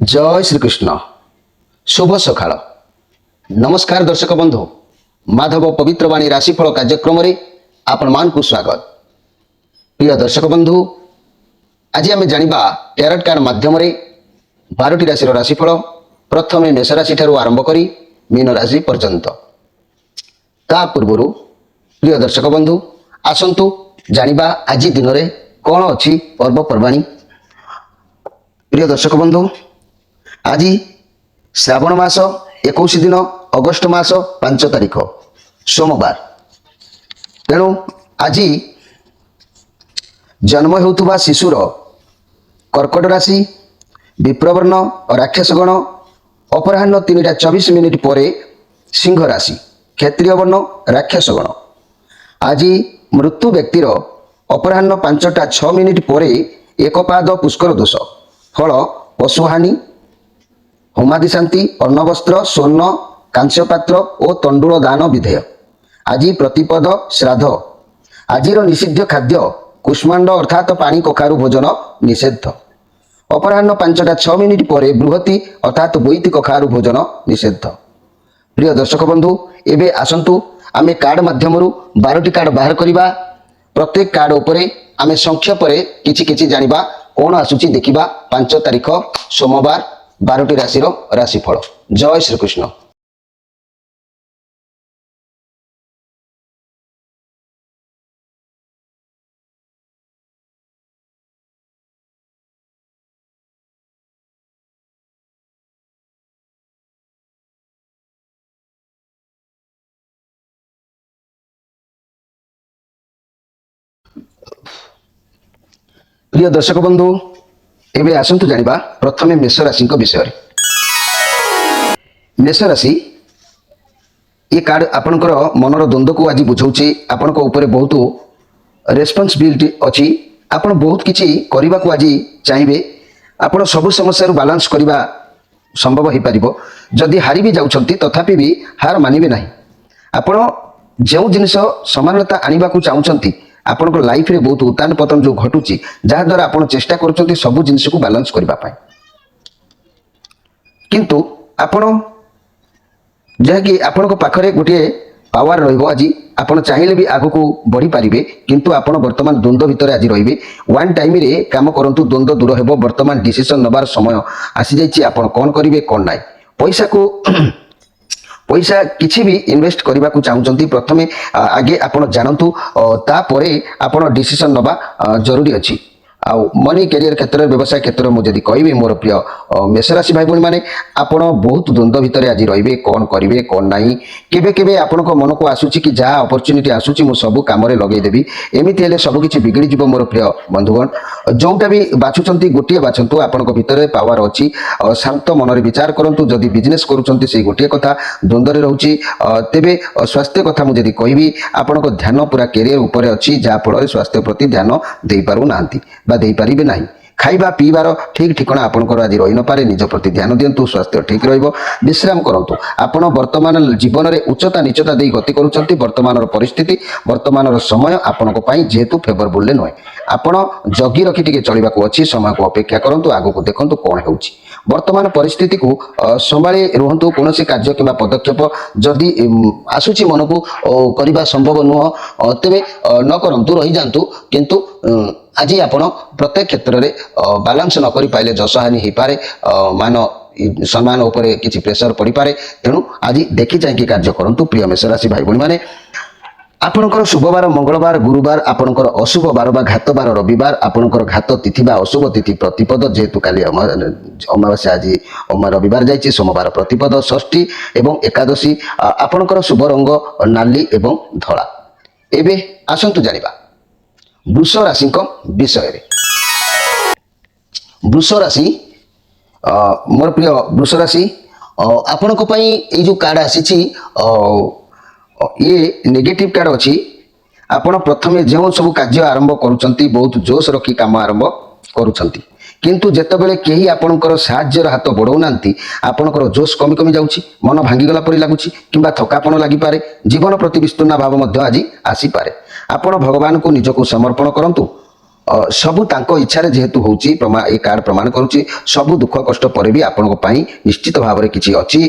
जय श्रीकृष्ण शुभ सकाळ नमस्कार दर्शक बंधु माधव पवित्रवाणी राशिफल कार्यक्रम आपण मानकु स्वागत। प्रिय दर्शक बंधु आज आम जानिबा टैरोट कार्ड माध्यम 12टी राशि राशिफल प्रथमे मेष राशि ठारू आरंभ करी मीन राशि पर्यंत। ता पूर्व प्रिय दर्शक बंधु आसंतु जानिबा आज दिन में कौन अच्छी पर्वपर्वाणी। प्रिय दर्शक बंधु आज श्रावण मास 21 दिन अगस्ट मास 5 तारिख सोमवार तेणु आज जन्म होउथुबा शिशुर कर्कट राशि विप्रवर्ण राक्षसगण अपराह्न 3:24 पर सिंह राशि क्षत्रिय वर्ण राक्षसगण। आज मृत्यु व्यक्तिर अपराह्न 5:06 पर एकपाद पुष्कर दोष फल पशुहानि होमादि शांति अन्नवस्त्र स्वर्ण कांस्य पात्र और तंडुल दान विधेय। आज प्रतिपद श्राद्ध। आज निषिद्ध खाद्य कुष्मांड अर्थात पानी कखारु भोजन निषेध। अपराह्न 5:06 पर बृहति अर्थात बोईति कखारु भोजन निषेध। प्रिय दर्शक बंधु एबे आसंतु आमे कार्ड माध्यम 12टी कार्ड बाहर करिबा। प्रत्येक कार्ड उपरे आमे संक्षेप किछि किछि जानिबा कौन आसुची देखिबा। 5 तारिख सोमवार 12टी राशि राशिफल। जय श्रीकृष्ण। प्रिय दर्शक बंधु एबे आसंतु जानिबा प्रथमे मेष राशि विषय। मेष राशि ये कार्ड आपणकर मनर द्वंद्व को आज बुझाऊँचे। आपण ऊपर बहुत रेस्पॉन्सिबिलिटी अच्छी। आपण बहुत किछि करबा को आज चाहिए। आपण सब समस्या बालांस करबा संभव हो पारिबो। जदि हारि भी जाउछंती तथापि भी हार मानिबे नाही। आपण जो जिनिस समानता आनिबा को चाहुछंती आपण लाइफ रे बहुत उतान पतन जो घटुची जहा द्वारा आपण चेष्टा करूछंती सब जिनिस को बैलेंस करबा पाए। किंतु आपण जहा कि आपण पाखरे गोटे पावर रहइबो। आज आपण चाहिले भी आगु को बढ़ी पारिबे किंतु आपण वर्तमान द्वंद्व भितर आज रहिबे। वन टाइम रे काम करंतु द्वंद्व दूर हेबो। वर्तमान डिसीजन नबार समय आसी जाइछि। आपण कोन करिवे कोन नाही। पैसा किछि भी इन्वेस्ट करबा को चाहुचंती प्रथमे आगे आपण जानंतु तापरे आपण डिसीजन नबा जरूरी अछि। आ मनी कैरियर क्षेत्र व्यवसाय क्षेत्र में जदि कहबे मोर प्रिय मेष राशि भाई बहन माने आपण बहुत द्वंद्व भितर आज रहिबे। कोन करिवे कोन नाही। केबे केबे आपण को मन को आसुची कि जहा अपॉर्चुनिटी आसुची मु सब काम रे लगेई देबी। एमिति हेले सब किछि बिगड़ी जिवो मोर प्रिय बंधुगण। जोटा भी बाछुचंती गोटिए बाछंतु आपण को भितर पावर अछि। शांत मन रे विचार करंतु। जदि बिजनेस करूचंती से गोटिए कथा द्वंद्व रे रहउची। तेबे स्वास्थ्य कथा मु जदि कहबी आपण को ध्यान पूरा कैरियर ऊपर अछि जहा फल स्वास्थ्य प्रति ध्यान देई पारु नांती बा देई पारिबे नाही। खाइबा पीबार ठीक ठिकाना आपनकर आज रही न पारे। निज प्रति ध्यान दियंतु। स्वास्थ्य ठीक रहिबो। विश्राम करंतु। आपण वर्तमान जीवन रे उच्चता नीचता देई गति करूचंती। वर्तमान परिस्थिति वर्तमान समय आपनको पई जेतु फेवरेबल नय। आपण जगी रखी टिके चलिबा को अछि। समय को अपेक्षा करंतु। आगु को देखंतु कोन हेउची। वर्तमान परिस्थिति को संभाली रुहंतु। कोनोसी कार्य किबा पदक्षेप जदि आसुची मन को करिबा संभव नुह तेबे न करंतु रही जांतु। किंतु आज आपण प्रत्येक क्षेत्र में बालांस न करि पाइले जसहानि हो पारे। मान सम्मान उपरे किछि प्रेशर पड़ी पारे। तेणु आज देखि चाहिए कार्य करंतु। प्रिय मेष राशि भाई बहन माने आपणकर शुभवार मंगलवार गुरुवार आपणकर अशुभ बार बा घात बार रविवार आपणकर घात तिथि बा अशुभ तिथि प्रतिपद जेतु काली अमावास्या आज रविवार जाइछि। सोमवार प्रतिपद षष्ठी एवं एकादशी आपणकर शुभ रंग नाली एवं धला। एबे आसंतु जानिबा वृष राशि विषय। वृष राशि मोर प्रिय वृष राशि आपण ये जो कार्ड आसी ये नेगेटिव कार्ड अच्छी। आपण प्रथमे जो सब कार्य आरंभ करुचंती बहुत जोश रखी काम आरंभ करुचंती किंतु जेतेबेले केही आपणकर साहाय्यर हाथ बढ़ाउनांती आपणकर जोश कमी कमी जाउची। मन भांगीगला परि लागुची किंबा थकापन लागि पारे। जीवन प्रति विस्तृर्ण भाव मध्य आज आसी पारे। आपण भगवान को निजको समर्पण करंतु। ସବୁ ତାଙ୍କ ଇଚ୍ଛାରେ ଯେହେତୁ ହେଉଛି ଏ କାର୍ଡ ପ୍ରମାଣ କରୁଛି ସବୁ ଦୁଃଖ କଷ୍ଟ ପରେ ବି ଆପଣଙ୍କ ପାଇଁ ନିଶ୍ଚିତ ଭାବରେ କିଛି ଅଛି।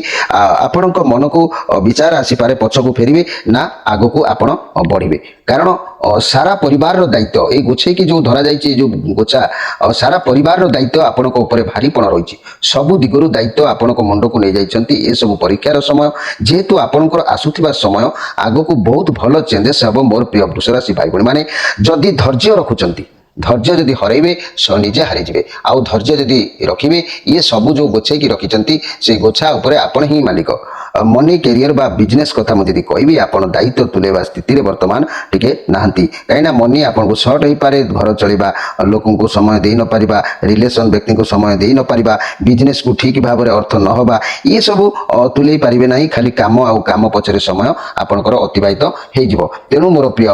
ଆପଣଙ୍କ ମନକୁ ବିଚାର ଆସିପାରେ ପଛକୁ ଫେରିବେ ନା ଆଗକୁ ଆପଣ ବଢ଼ିବେ। କାରଣ ସାରା ପରିବାରର ଦାୟିତ୍ୱ ଏଇ ଗୋଛେଇକି ଯେଉଁ ଧରାଯାଇଛି ଏ ଯେଉଁ ଗୋଛା ସାରା ପରିବାରର ଦାୟିତ୍ୱ ଆପଣଙ୍କ ଉପରେ ଭାରିପଣ ରହିଛି। ସବୁ ଦିଗରୁ ଦାୟିତ୍ୱ ଆପଣଙ୍କ ମୁଣ୍ଡକୁ ନେଇଯାଇଛନ୍ତି। ଏସବୁ ପରୀକ୍ଷାର ସମୟ ଯେହେତୁ ଆପଣଙ୍କର ଆସୁଥିବା ସମୟ ଆଗକୁ ବହୁତ ଭଲ ଚେଞ୍ଜେସ୍ ହେବ। ମୋର ପ୍ରିୟ ବୃଷ ରାଶି ଭାଇ ଭଉଣୀମାନେ ଯଦି ଧୈର୍ଯ୍ୟ ରଖୁଛନ୍ତି ଧୈର୍ଯ୍ୟ ଯଦି ହରାଇବେ ନିଜେ ହାରିଯିବେ। ଆଉ ଧୈର୍ଯ୍ୟ ଯଦି ରଖିବେ ଇଏ ସବୁ ଯେଉଁ ଗୋଛେଇକି ରଖିଛନ୍ତି ସେଇ ଗୋଛା ଉପରେ ଆପଣ ହିଁ ମାଲିକ। ମନି କ୍ୟାରିୟର ବା ବିଜନେସ୍ କଥା ମୁଁ ଯଦି କହିବି ଆପଣ ଦାୟିତ୍ୱ ତୁଲେଇବା ସ୍ଥିତିରେ ବର୍ତ୍ତମାନ ଟିକେ ନାହାନ୍ତି। କାହିଁକିନା ମନି ଆପଣଙ୍କୁ ସର୍ଟ ହେଇପାରେ, ଘର ଚଳିବା, ଲୋକଙ୍କୁ ସମୟ ଦେଇ ନପାରିବା, ରିଲେସନ୍ ବ୍ୟକ୍ତିଙ୍କୁ ସମୟ ଦେଇ ନପାରିବା, ବିଜନେସ୍କୁ ଠିକ୍ ଭାବରେ ଅର୍ଥ ନ ହେବା, ଇଏସବୁ ତୁଲେଇ ପାରିବେ ନାହିଁ। ଖାଲି କାମ ଆଉ କାମ ପଛରେ ସମୟ ଆପଣଙ୍କର ଅତିବାହିତ ହେଇଯିବ। ତେଣୁ ମୋର ପ୍ରିୟ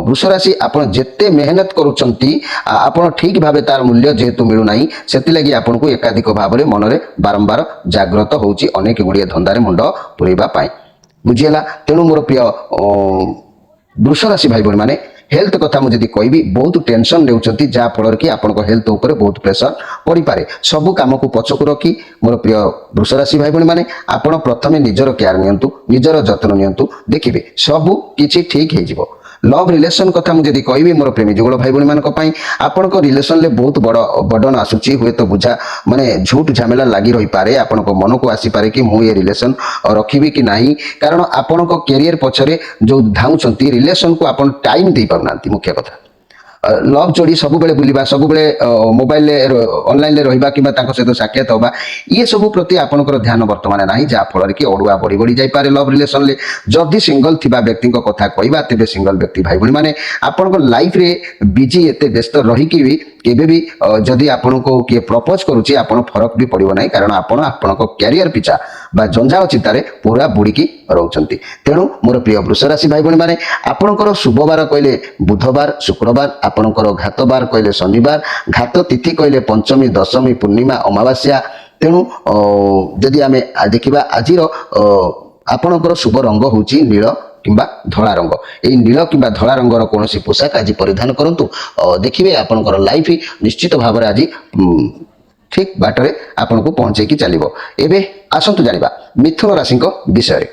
ବୃଷ ରାଶି ଆପଣ ଯେତେ ମେହନତ କରୁଛନ୍ତି ଆପଣ ଠିକ୍ ଭାବେ ତାର ମୂଲ୍ୟ ଯେହେତୁ ମିଳୁନାହିଁ ସେଥିଲାଗି ଆପଣଙ୍କୁ ଏକାଧିକ ଭାବରେ ମନରେ ବାରମ୍ବାର ଜାଗ୍ରତ ହେଉଛି ଅନେକ ଗୁଡ଼ିଏ ଧନ୍ଦାରେ ମୁଣ୍ଡ ପୁରେଇବା ପାଇଁ। ବୁଝିହେଲା। ତେଣୁ ମୋର ପ୍ରିୟ ବୃଷ ରାଶି ଭାଇ ଭଉଣୀମାନେ ହେଲ୍ଥ କଥା ମୁଁ ଯଦି କହିବି ବହୁତ ଟେନସନ୍ ନେଉଛନ୍ତି ଯାହାଫଳରେ କି ଆପଣଙ୍କ ହେଲ୍ଥ ଉପରେ ବହୁତ ପ୍ରେସର ପଡ଼ିପାରେ। ସବୁ କାମକୁ ପଛକୁ ରଖି ମୋର ପ୍ରିୟ ବୃଷ ରାଶି ଭାଇ ଭଉଣୀମାନେ ଆପଣ ପ୍ରଥମେ ନିଜର କେୟାର ନିଅନ୍ତୁ, ନିଜର ଯତ୍ନ ନିଅନ୍ତୁ, ଦେଖିବେ ସବୁ କିଛି ଠିକ୍ ହେଇଯିବ। ଲଭ୍ ରିଲେସନ୍ କଥା ମୁଁ ଯଦି କହିବି ମୋର ପ୍ରେମୀ ଯୁଗଳ ଭାଇ ଭଉଣୀମାନଙ୍କ ପାଇଁ ଆପଣଙ୍କ ରିଲେସନରେ ବହୁତ ବଡ଼ ବର୍ଡ଼ନ ଆସୁଛି। ହୁଏତ ବୁଝା ମାନେ ଝୁଟ ଝାମେଲା ଲାଗି ରହିପାରେ। ଆପଣଙ୍କ ମନକୁ ଆସିପାରେ କି ମୁଁ ଏ ରିଲେସନ୍ ରଖିବି କି ନାହିଁ। କାରଣ ଆପଣଙ୍କ କ୍ୟାରିୟର ପଛରେ ଯେଉଁ ଧାଉଁଛନ୍ତି ରିଲେସନ୍କୁ ଆପଣ ଟାଇମ୍ ଦେଇପାରୁନାହାନ୍ତି। ମୁଖ୍ୟ କଥା ଲଭ୍ ଯୋଡ଼ି ସବୁବେଳେ ବୁଲିବା, ସବୁବେଳେ ମୋବାଇଲରେ ଅନଲାଇନରେ ରହିବା କିମ୍ବା ତାଙ୍କ ସହିତ ସାକ୍ଷାତ ହେବା ଇଏସବୁ ପ୍ରତି ଆପଣଙ୍କର ଧ୍ୟାନ ବର୍ତ୍ତମାନ ନାହିଁ, ଯାହାଫଳରେ କି ଅଡ଼ୁଆ ବଢ଼ି ବଢ଼ି ଯାଇପାରେ ଲଭ୍ ରିଲେସନରେ। ଯଦି ସିଙ୍ଗଲ ଥିବା ବ୍ୟକ୍ତିଙ୍କ କଥା କହିବା ତେବେ ସିଙ୍ଗଲ ବ୍ୟକ୍ତି ଭାଇ ଭଉଣୀମାନେ ଆପଣଙ୍କ ଲାଇଫରେ ବିଜି ଏତେ ବ୍ୟସ୍ତ ରହିକି ବି କେବେ ବି ଯଦି ଆପଣଙ୍କୁ କିଏ ପ୍ରପୋଜ କରୁଛି ଆପଣ ଫରକ ବି ପଡ଼ିବ ନାହିଁ। କାରଣ ଆପଣ ଆପଣଙ୍କ କ୍ୟାରିୟର ପିଛା ବା ଜଞ୍ଜାଳ ଚିନ୍ତାରେ ପୁରା ବୁଡ଼ିକି ରହୁଛନ୍ତି। ତେଣୁ ମୋର ପ୍ରିୟ ବୃଷ ରାଶି ଭାଇ ଭଉଣୀମାନେ ଆପଣଙ୍କର ଶୁଭବାର କହିଲେ ବୁଧବାର, ଶୁକ୍ରବାର, ଆପଣଙ୍କର ଘାତବାର କହିଲେ ଶନିବାର, ଘାତ ତିଥି କହିଲେ ପଞ୍ଚମୀ, ଦଶମୀ, ପୂର୍ଣ୍ଣିମା, ଅମାବାସ୍ୟା। ତେଣୁ ଯଦି ଆମେ ଦେଖିବା ଆଜିର ଆପଣଙ୍କର ଶୁଭ ରଙ୍ଗ ହେଉଛି ନୀଳ କିମ୍ବା ଧଳା ରଙ୍ଗ। ଏହି ନୀଳ କିମ୍ବା ଧଳା ରଙ୍ଗର କୌଣସି ପୋଷାକ ଆଜି ପରିଧାନ କରନ୍ତୁ, ଦେଖିବେ ଆପଣଙ୍କର ଲାଇଫ ନିଶ୍ଚିତ ଭାବରେ ଆଜି ଠିକ୍ ବାଟରେ ଆପଣଙ୍କୁ ପହଞ୍ଚେଇକି ଚାଲିବ। ଏବେ ଆସନ୍ତୁ ଜାଣିବା ମିଥୁନ ରାଶିଙ୍କ ବିଷୟରେ।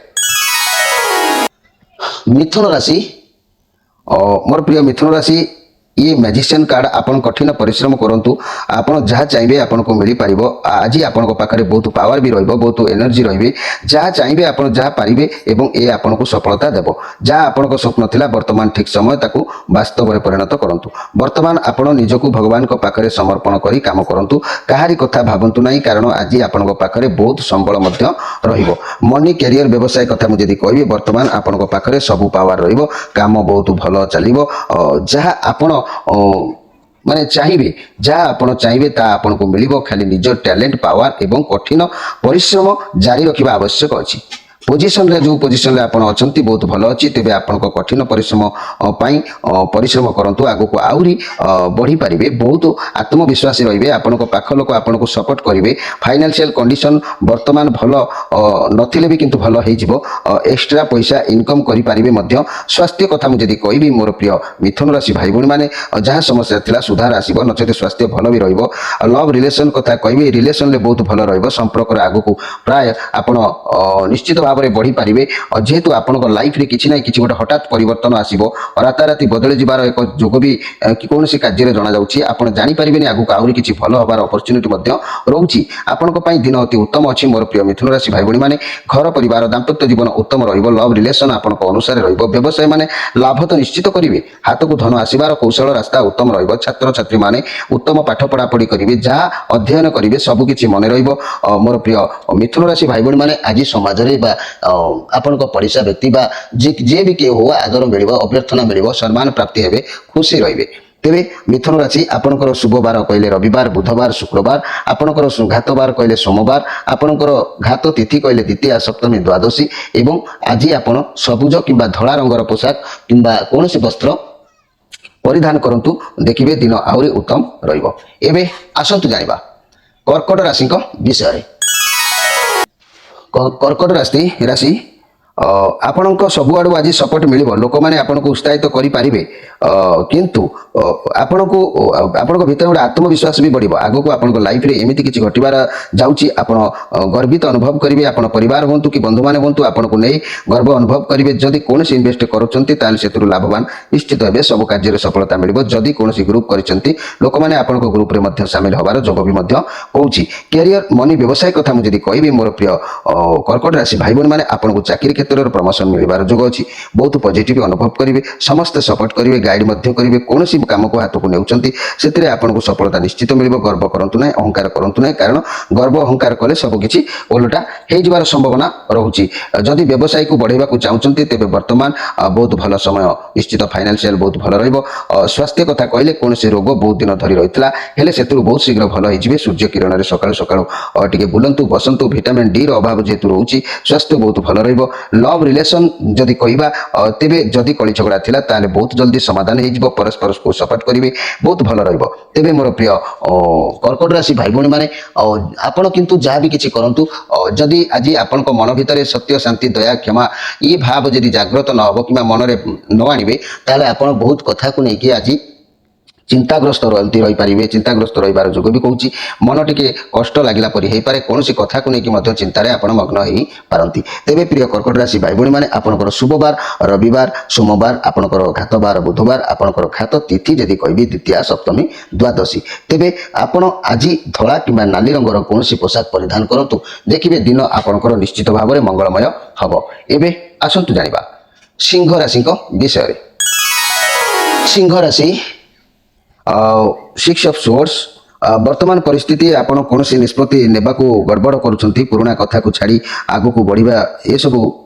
ମିଥୁନ ରାଶି ମୋର ପ୍ରିୟ ମିଥୁନ ରାଶି ये मैजिशियन कार्ड आपण कठिन परिश्रम करूँ आप जहाँ चाहिए आपको मिल पार। आज आपण पाखे बहुत पावर भी रही बहुत एनर्जी रही जहाँ चाहिए आप जहाँ पारे एवं ये आपन को सफलता देव। जहाँ आपण स्वप्न थिला वर्तमान ठीक समय ताकू वास्तव में परिणत करूँ। वर्तमान आपण निजक भगवान पाखे समर्पण कर काम करूँ, कहारी कथा भावतु ना कारण आज आपण पाखे बहुत संबल मनी कैरियर व्यवसाय कथा मुझे कहि वर्तमान आपण पाखे सब पावर रम बहुत भल चलो जहाँ आपण माने चाहिए जहाँ आप चाहिए ता आपन को मिल खाली निज टैलेंट पावर एवं कठिन परिश्रम जारी रखा आवश्यक अच्छी। पोजिशन रे जो पोजिशन रे आपण अछंती बहुत भल अच्छी तेबे आपण कठिन परिश्रम पाई परिश्रम करंतु आगु को आउरी बढ़ी पारिबे बहुत आत्मविश्वासी रहिबे आपण को पाख लोक आपण को सपोर्ट करिवे। फाइनेंशियल कंडीशन वर्तमान भल नथिले भी किंतु भल हे जिवो एक्स्ट्रा पैसा इनकम करि पारिबे मध्य। स्वास्थ्य कथा मु जदी कहबी मोर प्रिय मिथुन राशि भाई भणी माने जहाँ समस्या थिला सुधार आसीबो नचेत स्वास्थ्य भल भी रहिबो। लव रिलेशन कथा कहबी रिलेशन रे बहुत भल रहिबो संपर्क रे आगु को प्राय आपण निश्चित बढ़ी पारे जेहेतु आपण लाइफ रे किछि ना किछि गोटे हठात परिवर्तन आसीबो राताराति बदली जिबार एक जोग भी कौन कार्य जना जाउछि आपण जानि परिबेनी आगु आउरी किछि भल होबार अपॉर्चुनिटी मध्य रहउछि। आपण को पई दिन अति उत्तम अछि मोर प्रिय मिथुन राशि भाई भणी माने घर परिवार दाम्पत्य जीवन उत्तम रहिबो। लव रिलेशन आपण को अनुसार रहिबो। व्यवसाय माने लाभ तो निश्चित करिवे। हाथ को धन आसीबार कौशल रास्ता उत्तम रहिबो। छात्र छात्री माने उत्तम पाठ पढ़ा पढ़ी करिवे जहाँ अध्ययन करिवे सब किछि मने रहिबो। मोर प्रिय मिथुन राशि भाई भणी माने आज समाज रे बा आपण पड़िशा व्यक्ति बा जे भी किए हो आदर मिल अभ्यर्थना मिल सम्मान प्राप्ति हेबे खुशी रहिबे। तेरे मिथुन राशि आपणकर शुभ बार कहले रविवार, बुधवार, शुक्रवार, आपणकर घात बार कहले सोमवार, आपणकर घात तिथि कहले द्वितीया, सप्तमी, द्वादशी एवं आज आपण सबुज किंबा धला रंगर पोशाक किंबा कौनसी वस्त्र परिधान करंतु देखिबे दिन आउरी उत्तम रहिबो। एबे आसंतु जानिबा कर्कट राशि विषय। कर्कट राशि आपण सबुआड़ आज सपोर्ट मिल लोक मैंने आपको उत्साहित करें କିନ୍ତୁ ଆପଣଙ୍କୁ ଆପଣଙ୍କ ଭିତରେ ଗୋଟେ ଆତ୍ମବିଶ୍ୱାସ ବି ବଢ଼ିବ ଆଗକୁ ଆପଣଙ୍କ ଲାଇଫରେ ଏମିତି କିଛି ଘଟିବାର ଯାଉଛି ଆପଣ ଗର୍ବିତ ଅନୁଭବ କରିବେ ଆପଣ ପରିବାର ହୁଅନ୍ତୁ କି ବନ୍ଧୁମାନେ ହୁଅନ୍ତୁ ଆପଣଙ୍କୁ ନେଇ ଗର୍ବ ଅନୁଭବ କରିବେ ଯଦି କୌଣସି ଇନଭେଷ୍ଟ କରୁଛନ୍ତି ତାହେଲେ ସେଥିରୁ ଲାଭବାନ ନିଶ୍ଚିତ ହେବେ ସବୁ କାର୍ଯ୍ୟରେ ସଫଳତା ମିଳିବ ଯଦି କୌଣସି ଗ୍ରୁପ କରିଛନ୍ତି ଲୋକମାନେ ଆପଣଙ୍କ ଗ୍ରୁପରେ ମଧ୍ୟ ସାମିଲ ହେବାର ଯୋଗ ବି ମଧ୍ୟ କହୁଛି କ୍ୟାରିୟର ମନି ବ୍ୟବସାୟ କଥା ମୁଁ ଯଦି କହିବି ମୋର ପ୍ରିୟ କର୍କଟ ରାଶି ଭାଇ ଭଉଣୀମାନେ ଆପଣଙ୍କୁ ଚାକିରି କ୍ଷେତ୍ରରେ ପ୍ରମୋସନ ମିଳିବାର ଯୋଗ ଅଛି ବହୁତ ପଜିଟିଭ ଅନୁଭବ କରିବେ ସମସ୍ତେ ସପୋର୍ଟ କରିବେ ଗାଇଡ୍ ମଧ୍ୟ କରିବେ କୌଣସି କାମକୁ ହାତକୁ ନେଉଛନ୍ତି ସେଥିରେ ଆପଣଙ୍କୁ ସଫଳତା ନିଶ୍ଚିତ ମିଳିବ ଗର୍ବ କରନ୍ତୁ ନାହିଁ ଅହଙ୍କାର କରନ୍ତୁ ନାହିଁ କାରଣ ଗର୍ବ ଅହଙ୍କାର କଲେ ସବୁକିଛି ଓଲଟା ହେଇଯିବାର ସମ୍ଭାବନା ରହୁଛି ଯଦି ବ୍ୟବସାୟକୁ ବଢ଼ାଇବାକୁ ଚାହୁଁଛନ୍ତି ତେବେ ବର୍ତ୍ତମାନ ବହୁତ ଭଲ ସମୟ ନିଶ୍ଚିତ ଫାଇନାନ୍ସିଆଲ ବହୁତ ଭଲ ରହିବ ସ୍ୱାସ୍ଥ୍ୟ କଥା କହିଲେ କୌଣସି ରୋଗ ବହୁତ ଦିନ ଧରି ରହିଥିଲା ହେଲେ ସେଥିରୁ ବହୁତ ଶୀଘ୍ର ଭଲ ହେଇଯିବେ ସୂର୍ଯ୍ୟ କିରଣରେ ସକାଳୁ ସକାଳୁ ଟିକେ ବୁଲନ୍ତୁ ବସନ୍ତୁ ଭିଟାମିନ୍ ଡି ର ଅଭାବ ଯେହେତୁ ରହୁଛି ସ୍ୱାସ୍ଥ୍ୟ ବହୁତ ଭଲ ରହିବ ଲଭ୍ ରିଲେସନ୍ ଯଦି କହିବା ତେବେ ଯଦି କଳି ଝଗଡ଼ା ଥିଲା ତାହେଲେ ବହୁତ ଜଲ୍ଦି ସମାଧାନ ହେଇଯିବ ପରସ୍ପରକୁ ସପୋର୍ଟ କରିବେ ବହୁତ ଭଲ ରହିବ ତେବେ ମୋର ପ୍ରିୟ କର୍କଟ ରାଶି ଭାଇ ଭଉଣୀମାନେ ଆପଣ କିନ୍ତୁ ଯାହା ବି କିଛି କରନ୍ତୁ ଯଦି ଆଜି ଆପଣଙ୍କ ମନ ଭିତରେ ସତ୍ୟ ଶାନ୍ତି ଦୟା କ୍ଷମା ଏ ଭାବ ଯଦି ଜାଗ୍ରତ ନ ହେବ କିମ୍ବା ମନରେ ନ ଆଣିବେ ତାହେଲେ ଆପଣ ବହୁତ କଥାକୁ ନେଇକି ଆଜି ଚିନ୍ତାଗ୍ରସ୍ତ ରହିପାରିବେ ଚିନ୍ତାଗ୍ରସ୍ତ ରହିବାର ଯୋଗ ବି କହୁଛି ମନ ଟିକେ କଷ୍ଟ ଲାଗିଲା ପରି ହେଇପାରେ କୌଣସି କଥାକୁ ନେଇକି ମଧ୍ୟ ଚିନ୍ତାରେ ଆପଣ ମଗ୍ନ ହେଇପାରନ୍ତି ତେବେ ପ୍ରିୟ କର୍କଟ ରାଶି ଭାଇ ଭଉଣୀମାନେ ଆପଣଙ୍କର ଶୁଭବାର ରବିବାର ସୋମବାର ଆପଣଙ୍କର ଘାତବାର ବୁଧବାର ଆପଣଙ୍କର ଘାତ ତିଥି ଯଦି କହିବି ଦ୍ୱିତୀୟା ସପ୍ତମୀ ଦ୍ୱାଦଶୀ ତେବେ ଆପଣ ଆଜି ଧଳା କିମ୍ବା ନାଲି ରଙ୍ଗର କୌଣସି ପୋଷାକ ପରିଧାନ କରନ୍ତୁ ଦେଖିବେ ଦିନ ଆପଣଙ୍କର ନିଶ୍ଚିତ ଭାବରେ ମଙ୍ଗଳମୟ ହେବ ଏବେ ଆସନ୍ତୁ ଜାଣିବା ସିଂହ ରାଶିଙ୍କ ବିଷୟରେ ସିଂହ ରାଶି ସିକ୍ସ ଅଫ୍ ସୋର୍ସ ବର୍ତ୍ତମାନ ପରିସ୍ଥିତି ଆପଣ କୌଣସି ନିଷ୍ପତ୍ତି ନେବାକୁ ଗଡ଼ବଡ଼ କରୁଛନ୍ତି ପୁରୁଣା କଥାକୁ ଛାଡ଼ି ଆଗକୁ ବଢ଼ିବା ଏସବୁ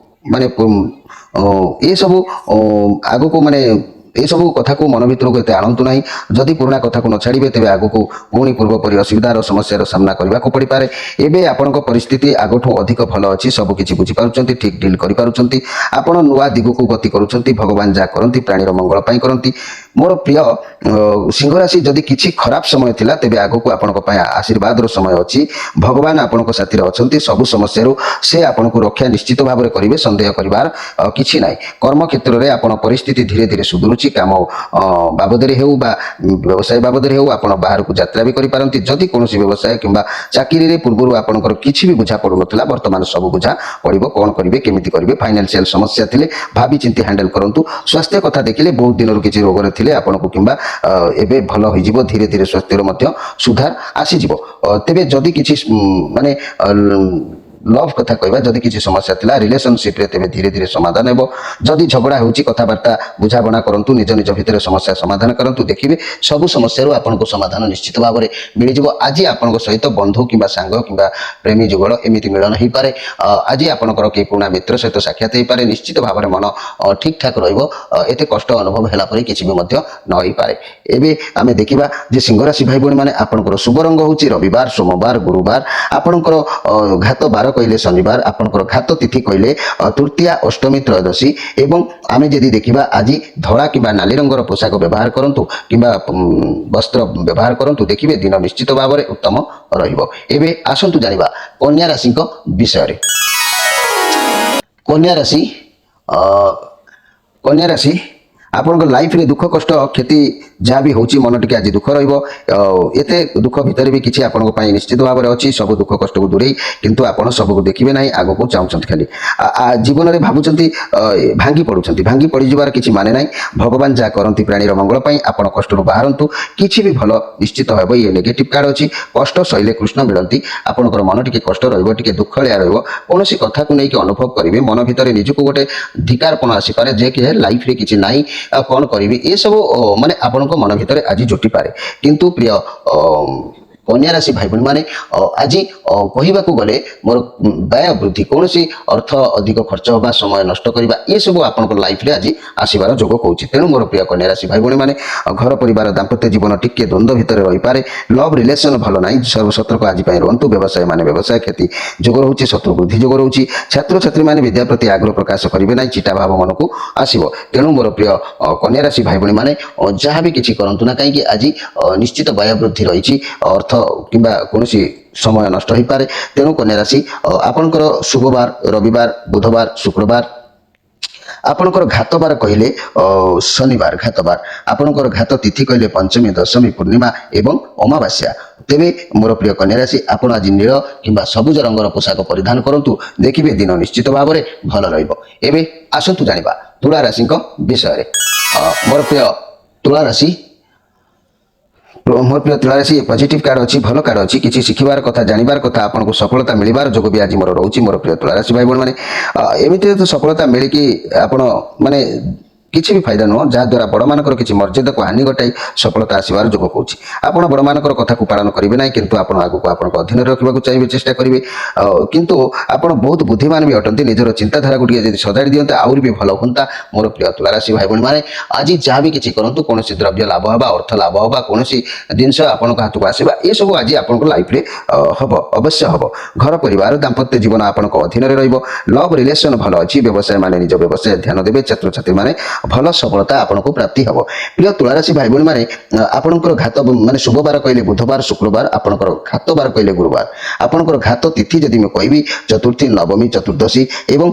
ମାନେ ଏସବୁ ଆଗକୁ ମାନେ ଏସବୁ କଥାକୁ ମନ ଭିତରକୁ ଏତେ ଆଣନ୍ତୁ ନାହିଁ ଯଦି ପୁରୁଣା କଥାକୁ ନ ଛାଡ଼ିବେ ତେବେ ଆଗକୁ ପୁଣି ପୂର୍ବପରି ଅସୁବିଧାର ସମସ୍ୟାର ସାମ୍ନା କରିବାକୁ ପଡ଼ିପାରେ ଏବେ ଆପଣଙ୍କ ପରିସ୍ଥିତି ଆଗଠୁ ଅଧିକ ଭଲ ଅଛି ସବୁକିଛି ବୁଝିପାରୁଛନ୍ତି ଠିକ୍ ଡିଲ୍ କରିପାରୁଛନ୍ତି ଆପଣ ନୂଆ ଦିଗକୁ ଗତି କରୁଛନ୍ତି ଭଗବାନ ଯାହା କରନ୍ତି ପ୍ରାଣୀର ମଙ୍ଗଳ ପାଇଁ କରନ୍ତି ମୋର ପ୍ରିୟ ସିଂହ ରାଶି ଯଦି କିଛି ଖରାପ ସମୟ ଥିଲା ତେବେ ଆଗକୁ ଆପଣଙ୍କ ପାଇଁ ଆଶୀର୍ବାଦର ସମୟ ଅଛି ଭଗବାନ ଆପଣଙ୍କ ସାଥିରେ ଅଛନ୍ତି ସବୁ ସମସ୍ୟାରୁ ସେ ଆପଣଙ୍କୁ ରକ୍ଷା ନିଶ୍ଚିତ ଭାବରେ କରିବେ ସନ୍ଦେହ କରିବାର କିଛି ନାହିଁ କର୍ମକ୍ଷେତ୍ରରେ ଆପଣ ପରିସ୍ଥିତି ଧୀରେ ଧୀରେ ସୁଧୁରୁଛି କାମ ବାବଦରେ ହେଉ ବା ବ୍ୟବସାୟ ବାବଦରେ ହେଉ ଆପଣ ବାହାରକୁ ଯାତ୍ରା ବି କରିପାରନ୍ତି ଯଦି କୌଣସି ବ୍ୟବସାୟ କିମ୍ବା ଚାକିରିରେ ପୂର୍ବରୁ ଆପଣଙ୍କର କିଛି ବି ବୁଝା ପଡ଼ୁନଥିଲା ବର୍ତ୍ତମାନ ସବୁ ବୁଝା ପଡ଼ିବ କ'ଣ କରିବେ କେମିତି କରିବେ ଫାଇନାନ୍ସିଆଲ ସମସ୍ୟା ଥିଲେ ଭାବି ଚିନ୍ତି ହ୍ୟାଣ୍ଡେଲ କରନ୍ତୁ ସ୍ୱାସ୍ଥ୍ୟ କଥା ଦେଖିଲେ ବହୁତ ଦିନରୁ କିଛି ରୋଗରେ ଥିଲେ ଆପଣଙ୍କୁ କିମ୍ବା ଏବେ ଭଲ ହୋଇଯିବ ଧୀରେ ଧୀରେ ସ୍ୱାସ୍ଥ୍ୟର ମଧ୍ୟ ସୁଧାର ଆସିଯିବ ତେବେ ଯଦି କିଛି ମାନେ ଲଭ୍ କଥା କହିବା ଯଦି କିଛି ସମସ୍ୟା ଥିଲା ରିଲେସନସିପ୍ରେ ତେବେ ଧୀରେ ଧୀରେ ସମାଧାନ ହେବ ଯଦି ଝଗଡ଼ା ହେଉଛି କଥାବାର୍ତ୍ତା ବୁଝାବଣା କରନ୍ତୁ ନିଜ ନିଜ ଭିତରେ ସମସ୍ୟା ସମାଧାନ କରନ୍ତୁ ଦେଖିବେ ସବୁ ସମସ୍ୟାରୁ ଆପଣଙ୍କୁ ସମାଧାନ ନିଶ୍ଚିତ ଭାବରେ ମିଳିଯିବ ଆଜି ଆପଣଙ୍କ ସହିତ ବନ୍ଧୁ କିମ୍ବା ସାଙ୍ଗ କିମ୍ବା ପ୍ରେମୀ ଯୁଗଳ ଏମିତି ମିଳନ ହେଇପାରେ ଆଜି ଆପଣଙ୍କର କେହି ପୁରୁଣା ମିତ୍ର ସହିତ ସାକ୍ଷାତ ହେଇପାରେ ନିଶ୍ଚିତ ଭାବରେ ମନ ଠିକ୍ ଠାକ୍ ରହିବ ଏତେ କଷ୍ଟ ଅନୁଭବ ହେଲା ପରେ କିଛି ବି ମଧ୍ୟ ନ ହେଇପାରେ ଏବେ ଆମେ ଦେଖିବା ଯେ ସିଂହ ରାଶି ଭାଇ ଭଉଣୀମାନେ ଆପଣଙ୍କର ଶୁଭ ରଙ୍ଗ ହେଉଛି ରବିବାର ସୋମବାର ଗୁରୁବାର ଆପଣଙ୍କର ଘାତ ବାର କହିଲେ ଶନିବାର ଆପଣଙ୍କର ଘାତ ତିଥି କହିଲେ ତୃତୀୟା ଅଷ୍ଟମୀ ତ୍ରୟୋଦଶୀ ଏବଂ ଆମେ ଯଦି ଦେଖିବା ଆଜି ଧଳା କିମ୍ବା ନାଲି ରଙ୍ଗର ପୋଷାକ ବ୍ୟବହାର କରନ୍ତୁ କିମ୍ବା ବସ୍ତ୍ର ବ୍ୟବହାର କରନ୍ତୁ ଦେଖିବେ ଦିନ ନିଶ୍ଚିତ ଭାବରେ ଉତ୍ତମ ରହିବ ଏବେ ଆସନ୍ତୁ ଜାଣିବା କନ୍ୟା ରାଶିଙ୍କ ବିଷୟରେ କନ୍ୟା ରାଶି ଆପଣଙ୍କ ଲାଇଫରେ ଦୁଃଖ କଷ୍ଟ କ୍ଷତି ଯାହା ବି ହେଉଛି ମନ ଟିକେ ଆଜି ଦୁଃଖ ରହିବ ଏତେ ଦୁଃଖ ଭିତରେ ବି କିଛି ଆପଣଙ୍କ ପାଇଁ ନିଶ୍ଚିତ ଭାବରେ ଅଛି ସବୁ ଦୁଃଖ କଷ୍ଟକୁ ଦୂରେଇ କିନ୍ତୁ ଆପଣ ସବୁକୁ ଦେଖିବେ ନାହିଁ ଆଗକୁ ଚାହୁଁଛନ୍ତି ଖାଲି ଜୀବନରେ ଭାବୁଛନ୍ତି ଭାଙ୍ଗି ପଡ଼ିଯିବାର କିଛି ମାନେ ନାହିଁ ଭଗବାନ ଯାହା କରନ୍ତି ପ୍ରାଣୀର ମଙ୍ଗଳ ପାଇଁ ଆପଣ କଷ୍ଟରୁ ବାହାରନ୍ତୁ କିଛି ବି ଭଲ ନିଶ୍ଚିତ ହେବ ଇଏ ନେଗେଟିଭ୍ କାର୍ଡ଼ ଅଛି କଷ୍ଟ ସହିଲେ କୃଷ୍ଣ ମିଳନ୍ତି ଆପଣଙ୍କର ମନ ଟିକେ କଷ୍ଟ ରହିବ ଟିକେ ଦୁଃଖଳିଆ ରହିବ କୌଣସି କଥାକୁ ନେଇକି ଅନୁଭବ କରିବେ ମନ ଭିତରେ ନିଜକୁ ଗୋଟେ ଧିକାରପଣ ଆସିପାରେ ଯେ କି ଲାଇଫରେ କିଛି ନାହିଁ କ'ଣ କରିବି ଏସବୁ ମାନେ ଆପଣଙ୍କ ମନ ଭିତରେ ଆଜି ଜୁଟିପାରେ କିନ୍ତୁ ପ୍ରିୟ କନ୍ୟା ରାଶି ଭାଇ ଭଉଣୀମାନେ ଆଜି କହିବାକୁ ଗଲେ ମୋର ବ୍ୟୟ ବୃଦ୍ଧି କୌଣସି ଅର୍ଥ ଅଧିକ ଖର୍ଚ୍ଚ ହେବା ସମୟ ନଷ୍ଟ କରିବା ଏସବୁ ଆପଣଙ୍କ ଲାଇଫରେ ଆଜି ଆସିବାର ଯୋଗ କହୁଛି ତେଣୁ ମୋର ପ୍ରିୟ କନ୍ୟା ରାଶି ଭାଇ ଭଉଣୀମାନେ ଘର ପରିବାର ଦାମ୍ପତ୍ୟ ଜୀବନ ଟିକେ ଦ୍ୱନ୍ଦ୍ୱ ଭିତରେ ରହିପାରେ ଲଭ୍ ରିଲେସନ୍ ଭଲ ନାହିଁ ସତର୍କ ଆଜି ପାଇଁ ରୁହନ୍ତୁ ବ୍ୟବସାୟ ମାନେ ବ୍ୟବସାୟ କ୍ଷତି ଯୋଗ ରହୁଛି ଶତ୍ରୁ ବୃଦ୍ଧି ଯୋଗ ରହୁଛି ଛାତ୍ରଛାତ୍ରୀମାନେ ବିଦ୍ୟା ପ୍ରତି ଆଗ୍ରହ ପ୍ରକାଶ କରିବେ ନାହିଁ ଚିଟା ଭାବ ମନକୁ ଆସିବ ତେଣୁ ମୋର ପ୍ରିୟ କନ୍ୟା ରାଶି ଭାଇ ଭଉଣୀମାନେ ଯାହା ବି କିଛି କରନ୍ତୁ ନା କାହିଁକି ଆଜି ନିଶ୍ଚିତ ବ୍ୟୟ ବୃଦ୍ଧି ରହିଛି ଅର୍ଥ କିମ୍ବା କୌଣସି ସମୟ ନଷ୍ଟ ହୋଇପାରେ ତେଣୁ କନ୍ୟା ରାଶି ଆପଣଙ୍କର ଶୁଭବାର ରବିବାର ବୁଧବାର ଶୁକ୍ରବାର ଆପଣଙ୍କର ଘାତବାର କହିଲେ ଶନିବାର ଘାତବାର, ଆପଣଙ୍କର ଘାତ ତିଥି କହିଲେ ପଞ୍ଚମୀ, ଦଶମୀ, ପୂର୍ଣ୍ଣିମା ଏବଂ ଅମାବାସ୍ୟା। ତେବେ ମୋର ପ୍ରିୟ କନ୍ୟା ରାଶି, ଆପଣ ଆଜି ନୀଳ କିମ୍ବା ସବୁଜ ରଙ୍ଗର ପୋଷାକ ପରିଧାନ କରନ୍ତୁ, ଦେଖିବେ ଦିନ ନିଶ୍ଚିତ ଭାବରେ ଭଲ ରହିବ। ଏବେ ଆସନ୍ତୁ ଜାଣିବା ତୁଳା ରାଶିଙ୍କ ବିଷୟରେ। ମୋର ପ୍ରିୟ ତୁଳା ରାଶି, ମୋର ପ୍ରିୟ ତୁଳା ରାଶି, ପଜିଟିଭ କାର୍ଡ ଅଛି, ଭଲ କାର୍ଡ ଅଛି, କିଛି ଶିଖିବାର କଥା, ଜାଣିବାର କଥା, ଆପଣଙ୍କୁ ସଫଳତା ମିଳିବାର ଯୋଗ ବି ଆଜି ମୋର ରହୁଛି। ମୋର ପ୍ରିୟ ତୁଳା ରାଶି ଭାଇ ଭଉଣୀ ମାନେ, ଏମିତି ତ ସଫଳତା ମିଳିକି ଆପଣ ମାନେ କିଛି ବି ଫାଇଦା ନୁହଁ, ଯାହାଦ୍ୱାରା ବଡ଼ମାନଙ୍କର କିଛି ମର୍ଯ୍ୟାଦାକୁ ହାନି ଘଟାଇ ସଫଳତା ଆସିବାର ଯୋଗ କହୁଛି। ଆପଣ ବଡ଼ମାନଙ୍କର କଥାକୁ ପାଳନ କରିବେ ନାହିଁ, କିନ୍ତୁ ଆପଣ ଆଗକୁ ଆପଣଙ୍କ ଅଧୀନରେ ରଖିବାକୁ ଚାହିଁବେ, ଚେଷ୍ଟା କରିବେ। କିନ୍ତୁ ଆପଣ ବହୁତ ବୁଦ୍ଧିମାନ ବି ଅଟନ୍ତି, ନିଜର ଚିନ୍ତାଧାରାକୁ ଟିକେ ଯଦି ସଜାଡ଼ି ଦିଅନ୍ତେ ଆହୁରି ବି ଭଲ ହୁଅନ୍ତା। ମୋର ପ୍ରିୟ ତୁଳା ରାଶି ଭାଇ ଭଉଣୀ ମାନେ, ଆଜି ଯାହା ବି କିଛି କରନ୍ତୁ, କୌଣସି ଦ୍ରବ୍ୟ ଲାଭ ହେବା, ଅର୍ଥ ଲାଭ ହେବା, କୌଣସି ଜିନିଷ ଆପଣଙ୍କ ହାତକୁ ଆସିବା, ଏସବୁ ଆଜି ଆପଣଙ୍କ ଲାଇଫରେ ହବ, ଅବଶ୍ୟ ହବ। ଘର ପରିବାର ଦାମ୍ପତ୍ୟ ଜୀବନ ଆପଣଙ୍କ ଅଧୀନରେ ରହିବ। ଲଭ୍ ରିଲେସନ ଭଲ ଅଛି, ବ୍ୟବସାୟ ମାନେ ନିଜ ବ୍ୟବସାୟ ଧ୍ୟାନ ଦେବେ, ଛାତ୍ରଛାତ୍ରୀ ମାନେ ଭଲ ସଫଳତା ଆପଣଙ୍କୁ ପ୍ରାପ୍ତି ହେବ। ପ୍ରିୟ ତୁଳାରାଶି ଭାଇ ଭଉଣୀ ମାନେ, ଆପଣଙ୍କର ଘାତ ମାନେ ଶୁଭବାର କହିଲେ ବୁଧବାର, ଶୁକ୍ରବାର, ଆପଣଙ୍କର ଘାତବାର କହିଲେ ଗୁରୁବାର। ଆପଣଙ୍କର ଘାତ ତିଥି ଯଦି ମୁଁ କହିବି ଚତୁର୍ଥୀ, ନବମୀ, ଚତୁର୍ଦ୍ଦଶୀ ଏବଂ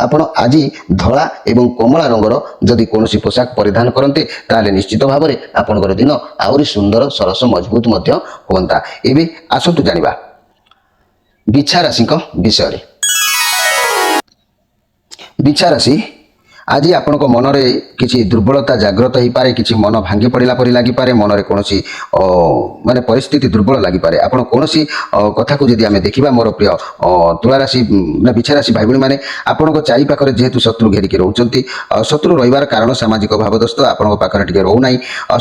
ଆପଣ ଆଜି ଧଳା ଏବଂ କମଳା ରଙ୍ଗର ଯଦି କୌଣସି ପୋଷାକ ପରିଧାନ କରନ୍ତେ, ତାହେଲେ ନିଶ୍ଚିତ ଭାବରେ ଆପଣଙ୍କର ଦିନ ଆହୁରି ସୁନ୍ଦର, ସରସ, ମଜବୁତ ମଧ୍ୟ ହୁଅନ୍ତା। ଏବେ ଆସନ୍ତୁ ଜାଣିବା ବିଛା ରାଶିଙ୍କ ବିଷୟରେ। ବିଛା ରାଶି, ଆଜି ଆପଣଙ୍କ ମନରେ କିଛି ଦୁର୍ବଳତା ଜାଗ୍ରତ ହେଇପାରେ, କିଛି ମନ ଭାଙ୍ଗି ପଡ଼ିଲା ପରି ଲାଗିପାରେ, ମନରେ କୌଣସି ମାନେ ପରିସ୍ଥିତି ଦୁର୍ବଳ ଲାଗିପାରେ। ଆପଣ କୌଣସି କଥାକୁ ଯଦି ଆମେ ଦେଖିବା, ମୋର ପ୍ରିୟ ତୁଳାରାଶି ନା ବିଛା ରାଶି ଭାଇ ଭଉଣୀ ମାନେ, ଆପଣଙ୍କ ଚାରିପାଖରେ ଯେହେତୁ ଶତ୍ରୁ ଘେରିକି ରହୁଛନ୍ତି, ଶତ୍ରୁ ରହିବାର କାରଣ ସାମାଜିକ ଭାବଦସ୍ତ ଆପଣଙ୍କ ପାଖରେ ଟିକେ ରହୁନାହିଁ।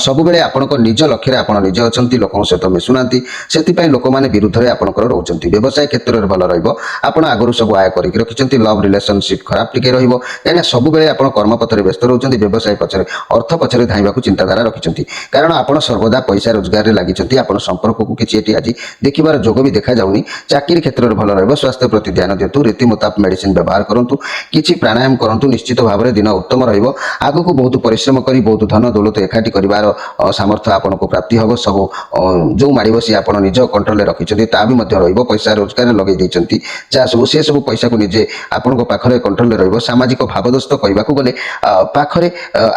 ସବୁବେଳେ ଆପଣଙ୍କ ନିଜ ଲକ୍ଷ୍ୟରେ ଆପଣ ନିଜେ ଅଛନ୍ତି, ଲୋକଙ୍କ ସହିତ ମିଶୁନାହାନ୍ତି, ସେଥିପାଇଁ ଲୋକମାନେ ବିରୁଦ୍ଧରେ ଆପଣଙ୍କର ରହୁଛନ୍ତି। ବ୍ୟବସାୟ କ୍ଷେତ୍ରରେ ଭଲ ରହିବ, ଆପଣ ଆଗରୁ ସବୁ ଆୟ କରିକି ରଖିଛନ୍ତି। ଲଭ୍ ରିଲେସନସିପ୍ ଖରାପ ଟିକେ ରହିବ, କାହିଁକିନା ସବୁବେଳେ ଆପଣ କର୍ମପଥରେ ବ୍ୟସ୍ତ ରହୁଛନ୍ତି, ବ୍ୟବସାୟ ପଛରେ, ଅର୍ଥ ପଛରେ ଧାଇଁବାକୁ ଚିନ୍ତାଧାରା ରଖିଛନ୍ତି, କାରଣ ଆପଣ ସର୍ବଦା ପଇସା ରୋଜଗାରରେ ଲାଗିଛନ୍ତି। ଆପଣ ସମ୍ପର୍କକୁ କିଛି ଏଠି ଆଜି ଦେଖିବାର ଯୋଗ ବି ଦେଖାଯାଉନି। ଚାକିରି କ୍ଷେତ୍ରରେ ଭଲ ରହିବ, ସ୍ୱାସ୍ଥ୍ୟ ପ୍ରତି ଧ୍ୟାନ ଦିଅନ୍ତୁ, ରୀତି ମୁତାବକ ମେଡିସିନ ବ୍ୟବହାର କରନ୍ତୁ, କିଛି ପ୍ରାଣାୟାମ କରନ୍ତୁ, ନିଶ୍ଚିତ ଭାବରେ ଦିନ ଉତ୍ତମ ରହିବ। ଆଗକୁ ବହୁତ ପରିଶ୍ରମ କରି ବହୁତ ଧନ ଦୌଲତ ଏକାଠି କରିବାର ସାମର୍ଥ୍ୟ ଆପଣଙ୍କୁ ପ୍ରାପ୍ତି ହେବ। ସବୁ ଯେଉଁ ମାଡ଼ି ବସି ଆପଣ ନିଜ କଣ୍ଟ୍ରୋଲରେ ରଖିଛନ୍ତି ତାହା ବି ମଧ୍ୟ ରହିବ। ପଇସା ରୋଜଗାରରେ ଲଗେଇ ଦେଇଛନ୍ତି ଯାହା ସବୁ, ସେ ସବୁ ପଇସାକୁ ନିଜେ ଆପଣଙ୍କ ପାଖରେ କଣ୍ଟ୍ରୋଲରେ ରହିବ। ସାମାଜିକ ଭାବଦସ୍ତ କହିବାକୁ ଗଲେ ପାଖରେ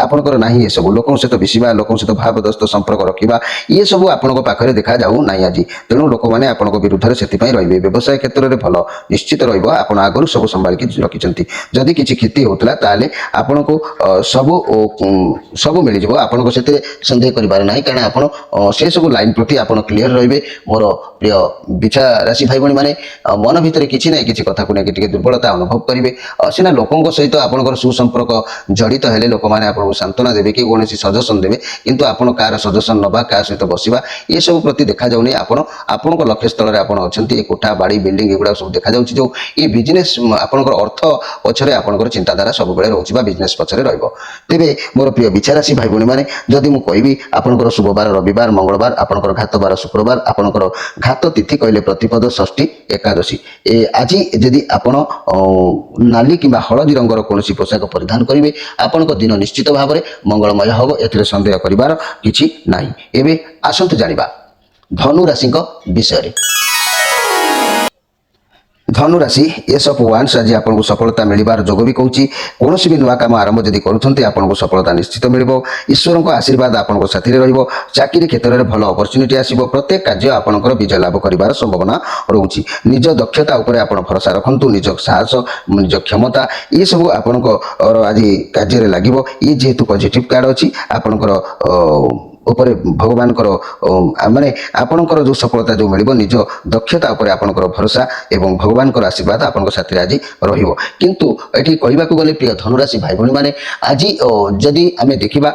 ଆପଣଙ୍କର ନାହିଁ ଏସବୁ, ଲୋକଙ୍କ ସହିତ ମିଶିବା, ଲୋକଙ୍କ ସହିତ ଭାବଦସ୍ତ ସମ୍ପର୍କ ରଖିବା, ଇଏ ସବୁ ଆପଣଙ୍କ ପାଖରେ ଦେଖାଯାଉ ନାହିଁ ଆଜି। ତେଣୁ ଲୋକମାନେ ଆପଣଙ୍କ ବିରୁଦ୍ଧରେ ସେଥିପାଇଁ ରହିବେ। ବ୍ୟବସାୟ କ୍ଷେତ୍ରରେ ଭଲ ନିଶ୍ଚିତ ରହିବ, ଆପଣ ଆଗରୁ ସବୁ ସମ୍ଭାଳିକି ରଖିଛନ୍ତି। ଯଦି କିଛି କ୍ଷତି ହେଉଥିଲା ତାହେଲେ ଆପଣଙ୍କୁ ସବୁ ମିଳିଯିବ, ଆପଣଙ୍କ ସେଥିରେ ସନ୍ଦେହ କରିବାର ନାହିଁ, କାରଣ ଆପଣ ସେସବୁ ଲାଇନ୍ ପ୍ରତି ଆପଣ କ୍ଲିୟର ରହିବେ। ମୋର ପ୍ରିୟ ବିଛା ରାଶି ଭାଇ ଭଉଣୀ ମାନେ, ମନ ଭିତରେ କିଛି ନାହିଁ କିଛି କଥାକୁ ନେଇକି ଟିକେ ଦୁର୍ବଳତା ଅନୁଭବ କରିବେ। ସିନା ଲୋକଙ୍କ ସହିତ ଆପଣଙ୍କର ସୁସମ୍ପର୍କ ଜଡ଼ିତ ହେଲେ ଲୋକମାନେ ଆପଣଙ୍କୁ ସାନ୍ତ୍ୱନା ଦେବେ କି କୌଣସି ସଜେସନ ଦେବେ, କିନ୍ତୁ ଆପଣ କାହାର ସଜେସନ ନେବା, କାହା ସହିତ ବସିବା, ଏସବୁ ପ୍ରତି ଦେଖାଯାଉନି। ଆପଣ ଆପଣଙ୍କ ଲକ୍ଷ୍ୟସ୍ଥଳରେ ଆପଣ ଅଛନ୍ତି। ଏ କୋଠା, ବାଡ଼ି, ବିଲ୍ଡିଂ ଏଗୁଡ଼ାକ ସବୁ ଦେଖାଯାଉଛି। ଯେଉଁ ଏ ବିଜନେସ୍, ଆପଣଙ୍କର ଅର୍ଥ ପଛରେ ଆପଣଙ୍କର ଚିନ୍ତାଧାରା ସବୁବେଳେ ରହୁଛି ବା ବିଜନେସ୍ ପଛରେ ରହିବ। ତେବେ ମୋର ପ୍ରିୟ ବିଛା ରାଶି ଭାଇ ଭଉଣୀ ମାନେ, ଯଦି ମୁଁ କହିବି ଆପଣଙ୍କର ଶୁଭବାର ରବିବାର, ମଙ୍ଗଳବାର, ଆପଣଙ୍କର ଘାତବାର ଶୁକ୍ରବାର, ଆପଣଙ୍କର ଘାତ ତିଥି କହିଲେ ପ୍ରତିପଦ, ଷଷ୍ଠୀ, ଏକାଦଶୀ। ଆଜି ଯଦି ଆପଣ ନାଲି କିମ୍ବା ହଳଦୀ ରଙ୍ଗର କୌଣସି ପୋଷାକ ପରିଧାନ କରିବେ, ଆପଣଙ୍କ ଦିନ ନିଶ୍ଚିତ ଭାବରେ ମଙ୍ଗଳମୟ ହେବ, ଏଥିରେ ସନ୍ଦେହ କରିବାର କିଛି ନାହିଁ। ଏବେ ଆସନ୍ତୁ ଜାଣିବା ଧନୁ ରାଶିଙ୍କ ବିଷୟରେ। ଧନୁ ରାଶି, ଏସ୍ ଅଫ୍ ୱାନ୍ସ, ଆଜି ଆପଣଙ୍କୁ ସଫଳତା ମିଳିବାର ଯୋଗ ବି କହୁଛି। କୌଣସି ବି ନୂଆ କାମ ଆରମ୍ଭ ଯଦି କରୁଛନ୍ତି, ଆପଣଙ୍କୁ ସଫଳତା ନିଶ୍ଚିତ ମିଳିବ। ଈଶ୍ୱରଙ୍କ ଆଶୀର୍ବାଦ ଆପଣଙ୍କ ସାଥିରେ ରହିବ। ଚାକିରି କ୍ଷେତ୍ରରେ ଭଲ ଅପରଚ୍ୟୁନିଟି ଆସିବ। ପ୍ରତ୍ୟେକ କାର୍ଯ୍ୟ ଆପଣଙ୍କର ବିଜୟ ଲାଭ କରିବାର ସମ୍ଭାବନା ରହୁଛି। ନିଜ ଦକ୍ଷତା ଉପରେ ଆପଣ ଭରସା ରଖନ୍ତୁ, ନିଜ ସାହସ, ନିଜ କ୍ଷମତା, ଏସବୁ ଆପଣଙ୍କର ଆଜି କାର୍ଯ୍ୟରେ ଲାଗିବ। ଇଏ ଯେହେତୁ ପଜିଟିଭ କାର୍ଡ ଅଛି, ଆପଣଙ୍କର ଉପରେ ଭଗବାନଙ୍କର ମାନେ ଆପଣଙ୍କର ଯେଉଁ ସଫଳତା ଯେଉଁ ମିଳିବ, ନିଜ ଦକ୍ଷତା ଉପରେ ଆପଣଙ୍କର ଭରସା ଏବଂ ଭଗବାନଙ୍କର ଆଶୀର୍ବାଦ ଆପଣଙ୍କ ସାଥିରେ ଆଜି ରହିବ। କିନ୍ତୁ ଏଠି କହିବାକୁ ଗଲେ ପ୍ରିୟ ଧନୁରାଶି ଭାଇ ଭଉଣୀ ମାନେ, ଆଜି ଯଦି ଆମେ ଦେଖିବା,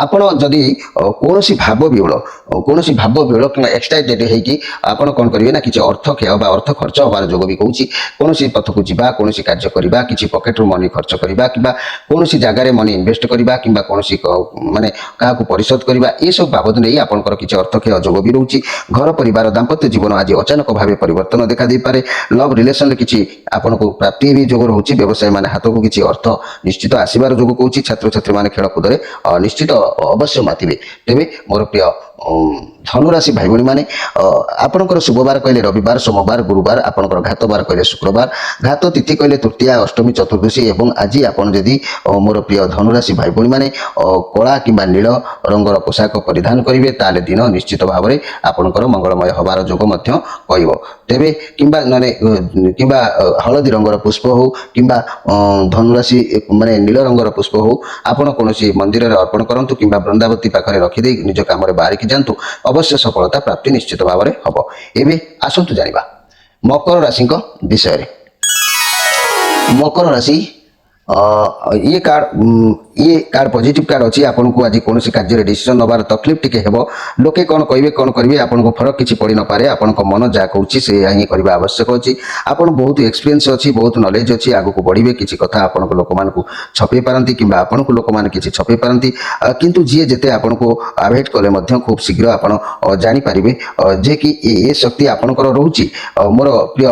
ଆପଣ ଯଦି କୌଣସି ଭାବ ବିହ୍ୱଳ କିମ୍ବା ଏକ୍ସାଇଟେଡ୍ ହେଇକି ଆପଣ କ'ଣ କରିବେ ନା, କିଛି ଅର୍ଥ କ୍ଷୟ ବା ଅର୍ଥ ଖର୍ଚ୍ଚ ହେବାର ଯୋଗ ବି କହୁଛି। କୌଣସି ପଥକୁ ଯିବା, କୌଣସି କାର୍ଯ୍ୟ କରିବା, କିଛି ପକେଟରୁ ମନି ଖର୍ଚ୍ଚ କରିବା, କିମ୍ବା କୌଣସି ଜାଗାରେ ମନି ଇନଭେଷ୍ଟ କରିବା, କିମ୍ବା କୌଣସି ମାନେ କାହାକୁ ପରିଶୋଧ କରିବା, ଏସବୁ ବାବଦ ନେଇ ଆପଣଙ୍କର କିଛି ଅର୍ଥ କ୍ଷୟ ଯୋଗ ବି ରହୁଛି। ଘର ପରିବାର ଦାମ୍ପତ୍ୟ ଜୀବନ ଆଜି ଅଚାନକ ଭାବେ ପରିବର୍ତ୍ତନ ଦେଖାଦେଇପାରେ। ଲଭ୍ ରିଲେସନରେ କିଛି ଆପଣଙ୍କୁ ପ୍ରାପ୍ତି ବି ଯୋଗ ରହୁଛି। ବ୍ୟବସାୟ ମାନେ ହାତକୁ କିଛି ଅର୍ଥ ନିଶ୍ଚିତ ଆସିବାର ଯୋଗ କହୁଛି। ଛାତ୍ରଛାତ୍ରୀ ମାନେ ଖେଳକୁଦରେ ନିଶ୍ଚିତ ଅବଶ୍ୟ ମାତିବେ। ତେବେ ମୋର ପ୍ରିୟ ଧନୁରାଶି ଭାଇ ଭଉଣୀ ମାନେ ଆପଣଙ୍କର ଶୁଭବାର କହିଲେ ରବିବାର সোমবার ଗୁରୁବାର ଆପଣଙ୍କର ଘାତବାର କହିଲେ ଶୁକ୍ରବାର ଘାତ ତିଥି କହିଲେ ତୃତୀୟା ଅଷ୍ଟମୀ ଚତୁର୍ଦ୍ଦଶୀ ଏବଂ ଆଜି ଆପଣ ଯଦି ମୋର ପ୍ରିୟ ଧନୁରାଶି ଭାଇ ଭଉଣୀ ମାନେ କଳା କିମ୍ବା ନୀଳ ରଙ୍ଗର ପୋଷାକ ପରିଧାନ କରିବେ ତାହେଲେ ଦିନ ନିଶ୍ଚିତ ଭାବରେ ଆପଣଙ୍କର ମଙ୍ଗଳମୟ ହେବାର ଯୋଗ ମଧ୍ୟ କହିବ ତେବେ କିମ୍ବା ମାନେ କିମ୍ବା ହଳଦୀ ରଙ୍ଗର ପୁଷ୍ପ ହଉ କିମ୍ବା ଧନୁରାଶି ମାନେ ନୀଳ ରଙ୍ଗର ପୁଷ୍ପ ହଉ ଆପଣ କୌଣସି ମନ୍ଦିରରେ ଅର୍ପଣ କରନ୍ତୁ କିମ୍ବା ବୃନ୍ଦାବତୀ ପାଖରେ ରଖିଦେଇ ନିଜ କାମରେ ବାହାରିକି ଯାଆନ୍ତୁ ଅବଶ୍ୟ ସଫଳତା ପ୍ରାପ୍ତି ନିଶ୍ଚିତ ଭାବରେ ହେବ ଏବେ ଆସନ୍ତୁ ଜାଣିବା ମକର ରାଶିଙ୍କ ବିଷୟରେ ମକର ରାଶି ये कार्ड पॉजिटिव कार्ड अच्छी आपको आज कौन कार्य डिसीजन नबार तकलीफ टी हे लोके कौन करेंगे आपको फरक किसी पड़ न पारे आपण मन जहाँ कहूँ से ही करवा आवश्यक अच्छी आप बहुत एक्सपीरियंस अच्छी बहुत नॉलेज अच्छी आगू बढ़े किसी कथा आप लोक मान छपे पारती कि आपन को लोक मैंने किसी छपे पारती किंतु जी जिते आपन को अवॉइड कले खूब शीघ्र आप जानीपारे जे कि ये शक्ति आपणकर रोचे मोर प्रिय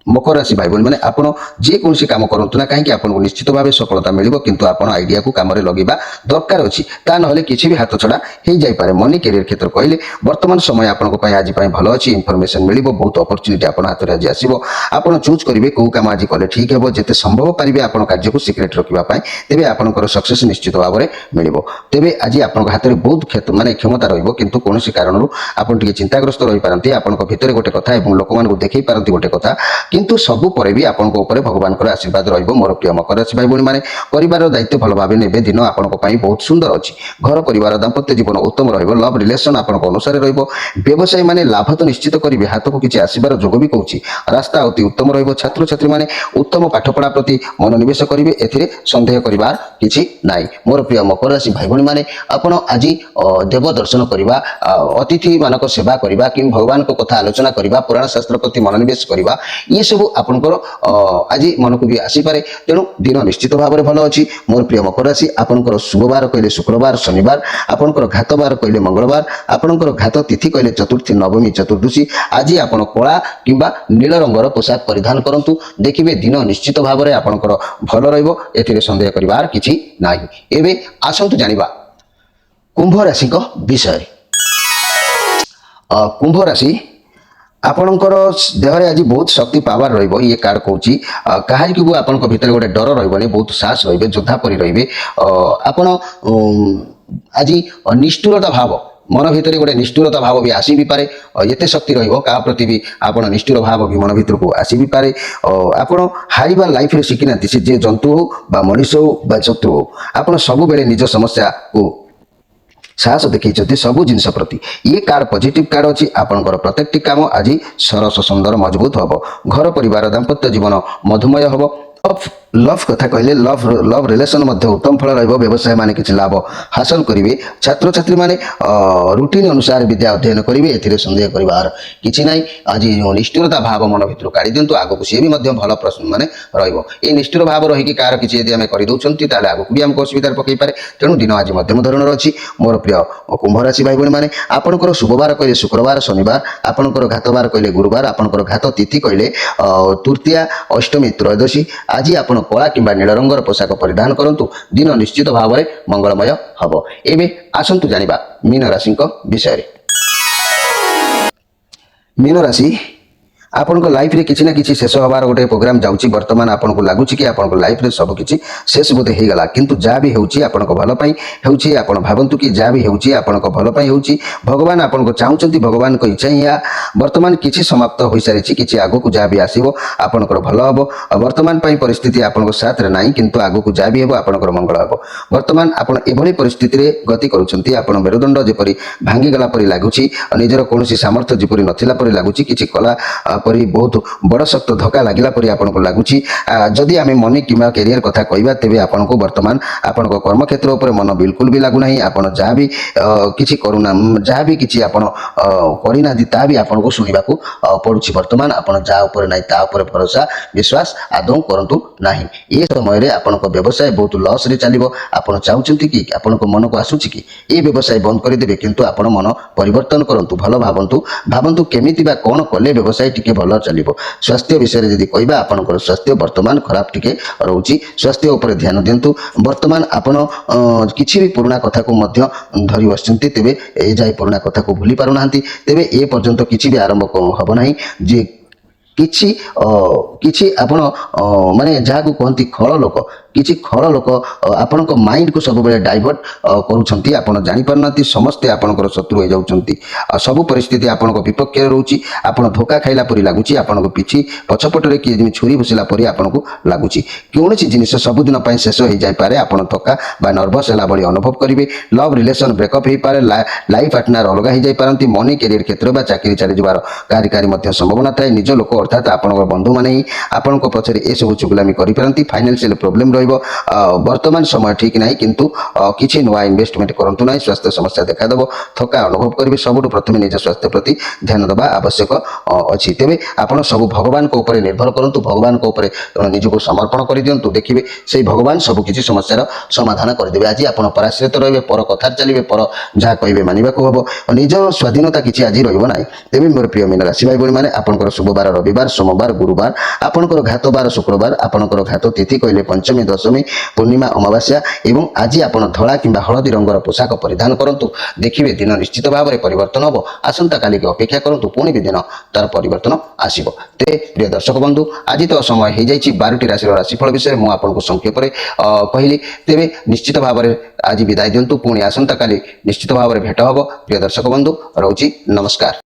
मकर राशि भाई बोली मैंने आप जेकोसी काम करूँ ना कहीं आपको निश्चित भाव सफलता मिले किंतु आप आइडिया को कम लगे दरकार अच्छी ता ना किसी भी हाथ छड़ा हो जाए मनी कैरियर क्षेत्र कहले वर्तमान समय आपंपाई आज भल अच्छी इनफर्मेशन मिले बहुत अपरच्युनिटी आप हाथ में आज आसो आप चूज करेंगे कौ कम आज कले ठीक है जिते संभव पारे आप कार्य को सिक्रेट रखापी तेज आपंकर सक्सेस निश्चित भाव में मिले तेज आज आप हाथ में बहुत मानने क्षमता रही कौन कारण आप चिंताग्रस्त रही पारती आप गोटे कथा लोक मूँ देखी पारती गोटे कथा किंतु सबु पर भी आपन ऊपर भगवान आशीर्वाद रहिबो मोर प्रिय मकर राशि भाई भौणी माने परिवार दायित्व भल भाव नेबे दिन आपन बहुत सुंदर अच्छी घर परिवार दाम्पत्य जीवन उत्तम रहिबो लव रिलेशन आपन अनुसार रहिबो व्यवसायी माने लाभ तो निश्चित करेंगे हाथ को किसी आसबार जोग भी कहूँ रास्ता अति उत्तम रहिबो छात्र छात्री माने उत्तम पाठपढ़ा प्रति मनोनिवेश करेंगे एथिरे संदेह करिवार किछि नाई मोर प्रिय मकर राशि भाई भौणी माने आपन आज देव दर्शन करवा अतिथि मानक सेवा करवा कि भगवान को कथा आलोचना करवा पुराण शास्त्र प्रति मनोनिवेश करवा ये सब आपंकर आज मन को भी आसीपे तेणु दिन निश्चित भाव में भल अच्छी मोर प्रिय मकर राशि आपंकर शुभवार कहले शुक्रवार शनिवार आपंकर घातवार कहले मंगलवार आपंकर घात तिथि कहले चतुर्थी नवमी चतुर्दशी आज आप कला किंबा नील रंगर पोशाक परिधान करंतु देखिए दिन निश्चित भाव में आपंकर भल रही सन्देह करार किछि नाही एबे आसंतु जानिबा कुंभ राशि विषय कुंभ राशि आपणकर देहरे आज बहुत शक्ति पावर रहिबो ये कार्ड कहूँ कहार कि आपन भीतर गोटे डर रही बहुत साहस रे योद्धा परी रे आपण आज निष्ठुरता भाव मन भितर गोटे निष्ठुरता भाव भी आसी भी पारे एते शक्ति रहिबो का प्रति भी आपण निष्ठुर भाव भी मन भितर को आसी भी पारे आपण हारिबा लाइफ रे शिखि नांती से जे जंतु हो बा मनुष्य हो बा शत्रु हो आपण सब बेले निज समस्या को साहस देखते सबू जिनस प्रति ये कार्ड पॉजिटिव कार्ड अच्छी आपंकर प्रत्येक काम आज सरस सुंदर मजबूत हम घर परिवार दाम्पत्य जीवन मधुमय हम लव कथा कहले लव रिलेशन मध्य उत्तम फल रहिबो व्यवसाय माने किछि लाभ हासिल करिवे छात्र छात्री माने रूटीन अनुसार विद्या अध्ययन करिवे एथिरे संदेह करिवार किछि नाही आज निष्ठुरता भाव मन भितर काढी दियंतु आगो को से भी मध्य भल प्रश्न माने रहिबो ए निष्ठुर भाव रही कि कार किछि यदि हमें करि दउछंती ताले आगो को भी हमको असुविधा पकई पारे तेणु दिन आज मध्यम धरणर अछि मोर प्रिय कुंभ राशि भाई भणी माने आपनकर शुभवार कहले शुक्रवार शनिवार आपनकर घातवार कहले गुरुवार आपनकर घात तिथि कहले तृतीया अष्टमी त्रयोदशी आज आप कला किंबा नील रंगर पोशाक परिधान करंतु दिन निश्चित भाव में मंगलमय हम एबे आसंतु जानिबा मीन राशि विषय मीन राशि आपन लाइफ रे किसी ना किसी शेष हबार गोटे प्रोग्राम जाउची वर्तमान आपन को लागुची कि आपन लाइफ रे सब किसी शेष बोधे हो गला किंतु जहाँ भी होउची आपन भल पई होउची आपन भावंतु कि जहाँ भी होउची आपन भल पई होउची भगवान आपन को चाहउचंती भगवान को इच्छा ही वर्तमान किसी समाप्त हो सारी किसी आगो को जहाँ भी आसीबो आपन भल हम वर्तमान पई परिस्थिति आपन साथ रे नाही किंतु आगो को जहाँ भी हेबो आपन मंगल हम वर्तमान आपन एभली परिस्थिति रे गति करूचंती आपन मेरुदंड जेपरी भांगी गला परी लागुची निजर कोनोसी सामर्थ्य जेपरी नथिला परी लागुची किछि कला परी बहुत बड़ शक्त धक्का लगिला परी आपन को लागुची जदि आमे मनी किंबा कैरियर कथा कहबा तेबे आपन को वर्तमान आपन को कर्म क्षेत्र ऊपर मन बिल्कुल भी लागु नाही आपन जहाँ भी किछि करूना जहाँ भी किछि आपन करिना दी ता भी आपन को सुनिबा को पडुची वर्तमान आपन जा ऊपर नाही ता ऊपर भरोसा विश्वास आदौ करंतु नाही ए समय रे आपन को व्यवसाय बहुत लॉस रे चलिबो आपन चाहउचंती कि आपन को मन को आसुची कि ए व्यवसाय बंद करि देबे किंतु आपन मन परिवर्तन करंतु भलो भाबंतु केमिति बा कोन कले व्यवसाय टिके टिके भल चलिबो स्वास्थ्य विषय जदि कहबा आपनकर स्वास्थ्य वर्तमान खराब टिके रहउची स्वास्थ्य ऊपर ध्यान दियंतु वर्तमान आपण किछि भी पुराना कथा को मध्य धरि बसचंती तेबे ए जाय पुराना कथा को भूली पारु नाहंती तेबे ए पर्यंत किछि भी आरंभ हबो नाही जे किछि आपण माने जाहाକୁ कहନ୍ତି ଖଳ ଲୋକ କିଛି ଖଳ ଲୋକ ଆପଣଙ୍କ ମାଇଣ୍ଡକୁ ସବୁବେଳେ ଡାଇଭର୍ଟ କରୁଛନ୍ତି ଆପଣ ଜାଣିପାରୁନାହାନ୍ତି ସମସ୍ତେ ଆପଣଙ୍କର ଶତ୍ରୁ ହୋଇଯାଉଛନ୍ତି ସବୁ ପରିସ୍ଥିତି ଆପଣଙ୍କ ବିପକ୍ଷରେ ରହୁଛି ଆପଣ ଧୋକା ଖାଇଲା ପରି ଲାଗୁଛି ଆପଣଙ୍କ ପିଠି ପଛପଟରେ କିଏ ଯେମିତି ଛୁରୀ ଭୁସିଲା ପରି ଆପଣଙ୍କୁ ଲାଗୁଛି କୌଣସି ଜିନିଷ ସବୁଦିନ ପାଇଁ ଶେଷ ହୋଇଯାଇପାରେ ଆପଣ ଥକା ବା ନର୍ଭସ ହେଲା ଭଳି ଅନୁଭବ କରିବେ ଲଭ୍ ରିଲେସନ୍ ବ୍ରେକଅପ୍ ହୋଇପାରେ ଲାଇଫ୍ ପାର୍ଟନର ଅଲଗା ହୋଇଯାଇପାରନ୍ତି ମନି କ୍ୟାରିୟର କ୍ଷେତ୍ର ବା ଚାକିରି ଚାଲିଯିବାର କାର୍ଯ୍ୟକାରୀ ମଧ୍ୟ ସମ୍ଭାବନା ଥାଏ ନିଜ ଲୋକ ଅର୍ଥାତ୍ ଆପଣଙ୍କ ବନ୍ଧୁମାନେ ହିଁ ଆପଣଙ୍କ ପଛରେ ଏସବୁ ଚୁଗୁଲାମି କରିପାରନ୍ତି ଫାଇନାନ୍ସିଆଲ ପ୍ରୋବ୍ଲେମ୍ ରହିବ ବର୍ତ୍ତମାନ ସମୟ ଠିକ୍ ନାହିଁ କିନ୍ତୁ କିଛି ନୂଆ ଇନଭେଷ୍ଟମେଣ୍ଟ କରନ୍ତୁ ନାହିଁ ସ୍ୱାସ୍ଥ୍ୟ ସମସ୍ୟା ଦେଖାଦେବ ଥକା ଅନୁଭବ କରିବେ ସବୁଠୁ ପ୍ରଥମେ ନିଜ ସ୍ୱାସ୍ଥ୍ୟ ପ୍ରତି ଧ୍ୟାନ ଦେବା ଆବଶ୍ୟକ ଅଛି ତେବେ ଆପଣ ସବୁ ଭଗବାନଙ୍କ ଉପରେ ନିର୍ଭର କରନ୍ତୁ ଭଗବାନଙ୍କ ଉପରେ ନିଜକୁ ସମର୍ପଣ କରିଦିଅନ୍ତୁ ଦେଖିବେ ସେଇ ଭଗବାନ ସବୁ କିଛି ସମସ୍ୟାର ସମାଧାନ କରିଦେବେ ଆଜି ଆପଣ ପରାଶ୍ରିତ ରହିବେ ପର କଥାରେ ଚାଲିବେ ପର ଯାହା କହିବେ ମାନିବାକୁ ହେବ ନିଜ ସ୍ୱାଧୀନତା କିଛି ଆଜି ରହିବ ନାହିଁ ତେବେ ମୋର ପ୍ରିୟ ମୀନ ରାଶି ଭାଇ ଭଉଣୀମାନେ ଆପଣଙ୍କର ଶୁଭବାର ରବିବାର ସୋମବାର ଗୁରୁବାର ଆପଣଙ୍କର ଘାତ ବାର ଶୁକ୍ରବାର ଆପଣଙ୍କର ଘାତ ତିଥି କହିଲେ ପଞ୍ଚମୀ ଦଶମୀ ପୂର୍ଣ୍ଣିମା ଅମାବାସ୍ୟା ଏବଂ ଆଜି ଆପଣ ଧଳା କିମ୍ବା ହଳଦୀ ରଙ୍ଗର ପୋଷାକ ପରିଧାନ କରନ୍ତୁ ଦେଖିବେ ଦିନ ନିଶ୍ଚିତ ଭାବରେ ପରିବର୍ତ୍ତନ ହେବ ଆସନ୍ତାକାଲିକି ଅପେକ୍ଷା କରନ୍ତୁ ପୁଣି ବି ଦିନ ତାର ପରିବର୍ତ୍ତନ ଆସିବ ତେବେ ପ୍ରିୟ ଦର୍ଶକ ବନ୍ଧୁ ଆଜି ତ ସମୟ ହେଇଯାଇଛି 12ଟି ରାଶିର ରାଶିଫଳ ବିଷୟରେ ମୁଁ ଆପଣଙ୍କୁ ସଂକ୍ଷେପରେ କହିଲି ତେବେ ନିଶ୍ଚିତ ଭାବରେ ଆଜି ବିଦାୟ ଦିଅନ୍ତୁ ପୁଣି ଆସନ୍ତାକାଲି ନିଶ୍ଚିତ ଭାବରେ ଭେଟ ହେବ ପ୍ରିୟ ଦର୍ଶକ ବନ୍ଧୁ ରହୁଛି ନମସ୍କାର।